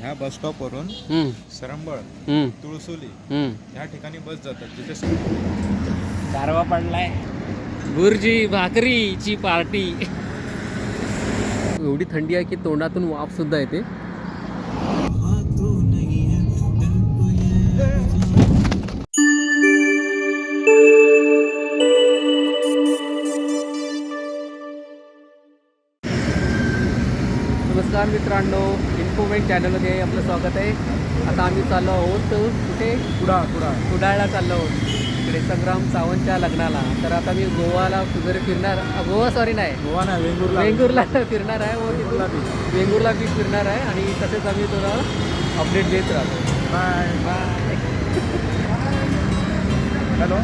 ह्या बस स्टॉपवरून हम्म, सरंबळ, हम्म, तुळसोली हम्म. ह्या ठिकाणी बस जातात तिथे गारवा पडलाय. बुर्जी भाकरीची पार्टी. एवढी थंडी आहे की तोंडातून वाफ सुद्धा येते. नमस्कार मित्रांनो, इन्फोमेंट चॅनलमध्ये आपलं स्वागत आहे. आता आम्ही चाललो आहोत कुठे? कुडाळला चाललो आहोत, इकडे संग्राम सावंतच्या लग्नाला. तर आता मी गोवाला वगैरे फिरणार, गोवा सॉरी नाही, गोवा ना वेंगुर्ला फिरणार आहे व तिथून वेंगुर्ला बीच फिरणार आहे. आणि तसेच आम्ही थोडा अपडेट देत राहतो. बाय. बाय. Hello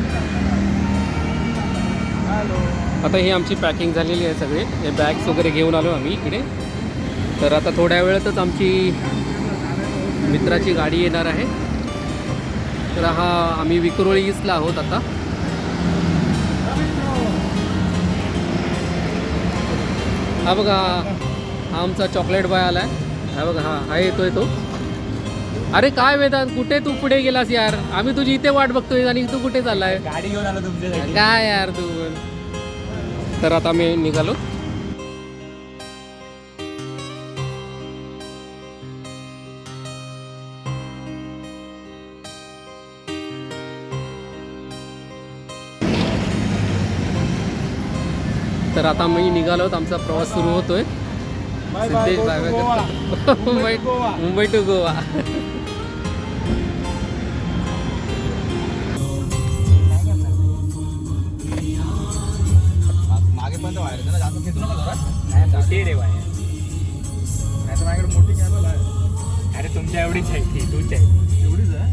hello. आता ही आमची पॅकिंग झालेली आहे सगळे. हे बॅग्स वगैरे घेऊन आलो आम्ही इकडे. तर आता थोड्या वेळातच आमची मित्राची गाडी येणार आहे. तर आम्ही विक्रोळी ईस्टला आहोत आता. हा बघा, हा आमचा चॉकलेट बॉय आला आहे. हा बघा, हा येतोय तो. अरे काय वेदांत, कुठे तू पुढे गेलास यार? आम्ही तुझी इथे वाट बघतोय आणि तू कुठे चाललाय? गाडी घेऊन आलो तुमच्यासाठी. काय यार तू. तर आता मी निघालो. तर आता मी निघालो, आमचा प्रवास सुरू होतोय. सिद्धेश मुंबई टू गोवा. मागे पण व्हायला ना, जास्त घेतलं नका जरा. मोठी रे बाय, नाही तर माझ्याकडे मोठी कॅबल आहे. अरे तुमच्या एवढीच आहे ती, तूच आहे एवढीच आहे.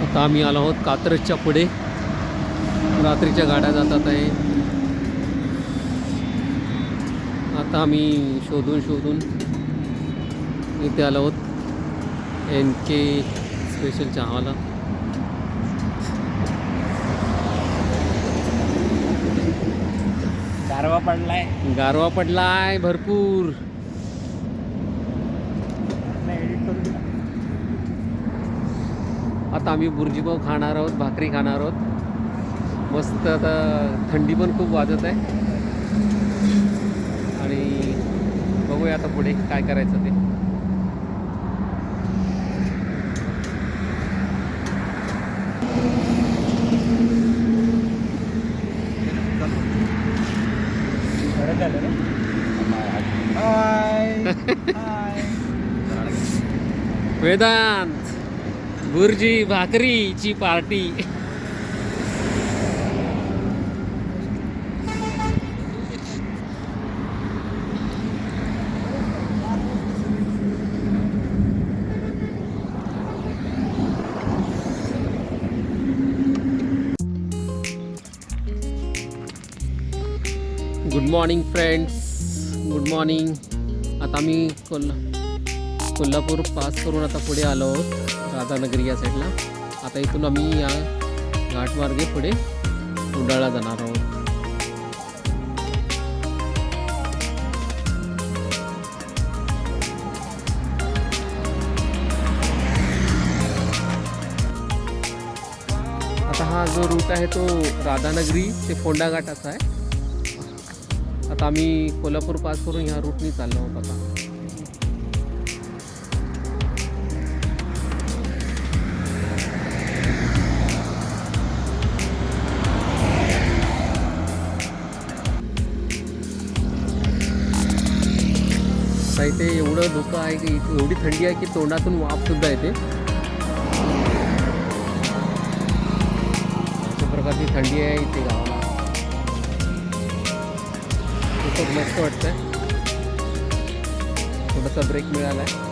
आता आम्ही आलो आहोत कात्रजच्या पुढे. रात्रीच्या गाड्या जातात आहे. आता आम्ही शोधून इथे आलो आहोत NK स्पेशल चहावाला. गारवा पडलाय भरपूर. आता आम्ही बुर्जीपाव खाणार आहोत, भाकरी खाणार आहोत मस्त. आता थंडी पण खूप वाजत आहे आणि बघूया आता पुढे काय करायचं ते. वेदांत, बुर्जी भाकरीची party. Good morning friends, good morning. आता आम्ही कोल्हापूर पास करून आता पुढे आलो आहोत राधानगरी या साईडला. आता इथून आम्ही या घाटमार्गे पुढे कुडाळला जाणार आहोत. आता हा जो रूट आहे तो राधानगरी ते फोंडा घाटाचा आहे. आता आम्ही कोल्हापूर पास करून ह्या रूटनी चाललो आहोत. आता इथे एवढं धोका आहे की एवढी थंडी आहे की तोंडातून वाफ सुद्धा येते. अशा प्रकारची थंडी आहे इथे गावाला. खूप मस्त वाटतंय. थोडासा ब्रेक मिळाला आहे.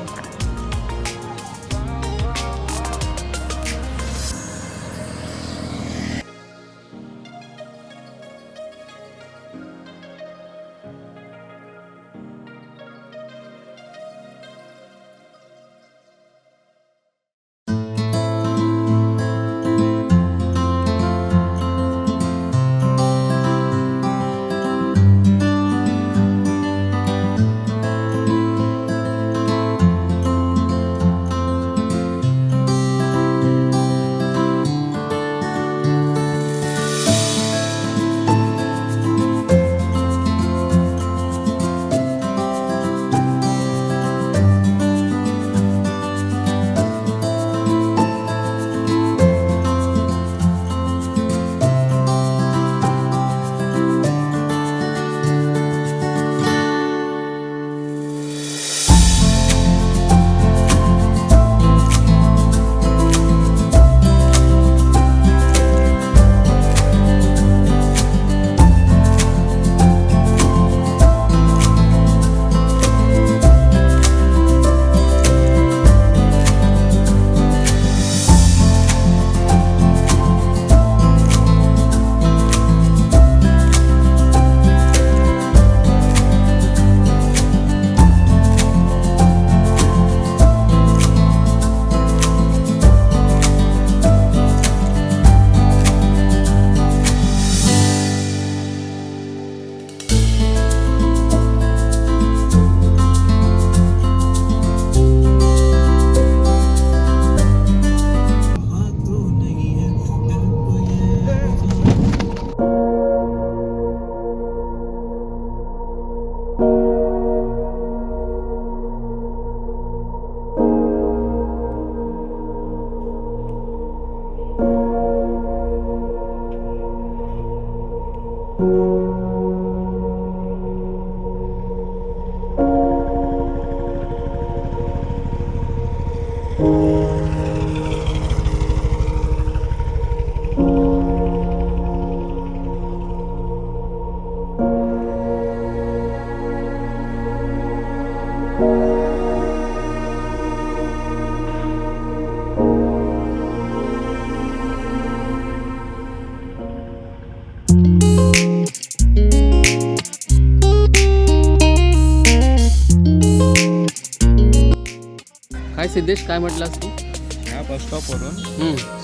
काय सिद्धेश काय म्हटलास तू? ह्या बस स्टॉपवरून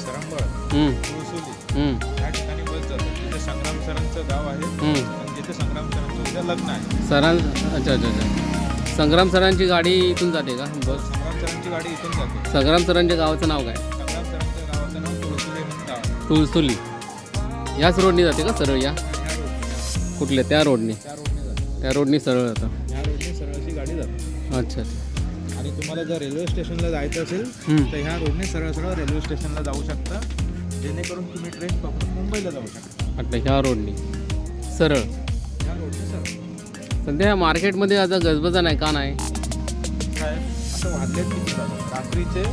सरंबळ तुळसुली या ठिकाणी बस जातात. तिथे संग्राम सरांचं गाव आहे आणि जिथे संग्राम सरांचं उद्या लग्न आहे. अच्छा अच्छा अच्छा. संग्राम सरांची गाडी इथून जाते का बस? संग्राम सरांची गाडी इथून जाते. संग्राम सरांच्या गावाचं नाव काय? संग्राम सरांच्या गावाचं नाव तुळसुली म्हणून गाव आहे. तुळसुली याच रोडनी जाते का सरळ? या ह्या रोडने कुठल्या त्या रोडनी? त्या रोडने जाते. त्या रोडनी सरळ जातं. ह्या रोडने सरळशी गाडी जाते. अच्छा अच्छा. आणि तुम्हाला जर रेल्वे स्टेशनला जायचं असेल तर ह्या रोडने सरळ सरळ रेल्वे स्टेशनला जाऊ शकता, जेणेकरून तुम्ही ट्रेन पकडून मुंबईला जाऊ शकता. अच्छा ह्या रोडनी सरळ. ह्या रोडने सरळ. सध्या मार्केटमध्ये आता गजबजा नाही का? नाही काय आता वाजलेत किती झालं? रात्रीचे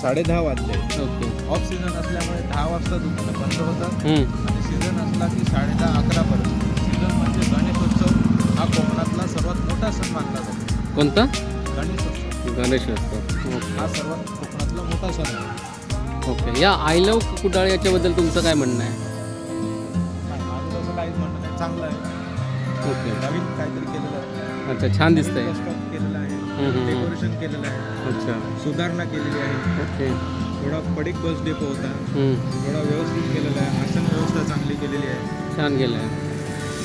10:30 वाजले. ओके. ऑफ सीझन असल्यामुळे 10 वाजता दुकानं बंद होतात हम्म. आणि सीझन असला की 10:30, 11पर्यंत. सीझन म्हणजे गणेशोत्सव हा कोकणातला सर्वात मोठा सण मानला जातो. कोणता? गणेशोत्सव. गणेशोत्सव. हा सर्वात कोकणातला मोठा सण आहे. ओके. या आय लव्ह कुडाळ याच्याबद्दल तुमचं काय म्हणणं आहे? माझं तसं काहीच म्हणणं नाही, चांगलं आहे. ओके. नवीन काहीतरी केलेलं आहे. अच्छा छान दिसतंय. बस स्टॉप केलेला आहे. हम्म. डेकोरेशन रिनोव्हेशन केलेलं आहे, अच्छा. सुधारणा केलेली आहे. ओके. थोडा पडीक बस डेपो होता, हम्म. थोडा व्यवस्थित केलेला आहे. आसन व्यवस्था चांगली केलेली आहे. छान गेलं आहे.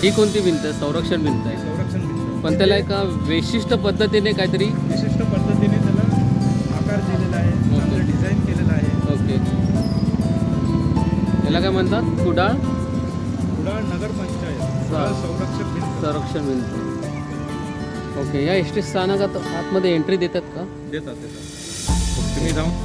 ही कोणती भिंत आहे? संरक्षण भिंत आहे. संरक्षण भिंत पण त्याला एका विशिष्ट पद्धतीने काहीतरी विशिष्ट पद्धतीने त्याला आकार दिलेला आहे, चांगलं डिझाईन केलेलं आहे. ओके. याला काय म्हणतात? कुडाळ कुडाळ नगर पंचायत कुडाळ संरक्षक भिंत संरक्षण भिंत. ओके. या एस टी स्थानकात आतमध्ये एंट्री देतात का? देतात. तुम्ही जाऊन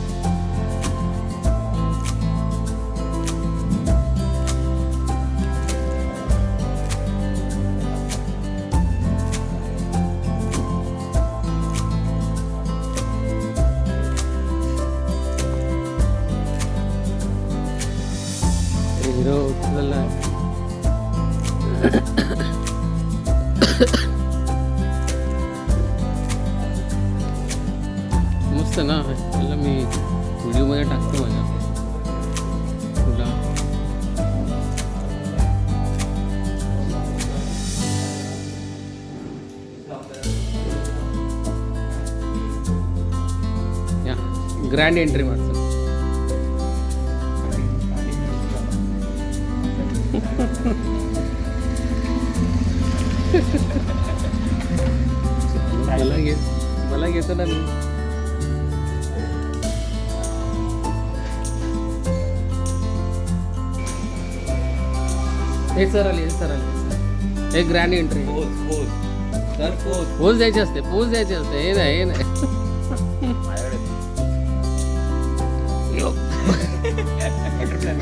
हिरो उचलला आहे. मस्त ना. त्याला मी व्हिडिओमध्ये टाकतो माझ्या तुला. या ग्रँड एंट्री मारचं. मला घेतो ना मी. हे सर आली हे ग्रँड एंट्री. पोच द्यायची असते हे नाही बटरफ्लाय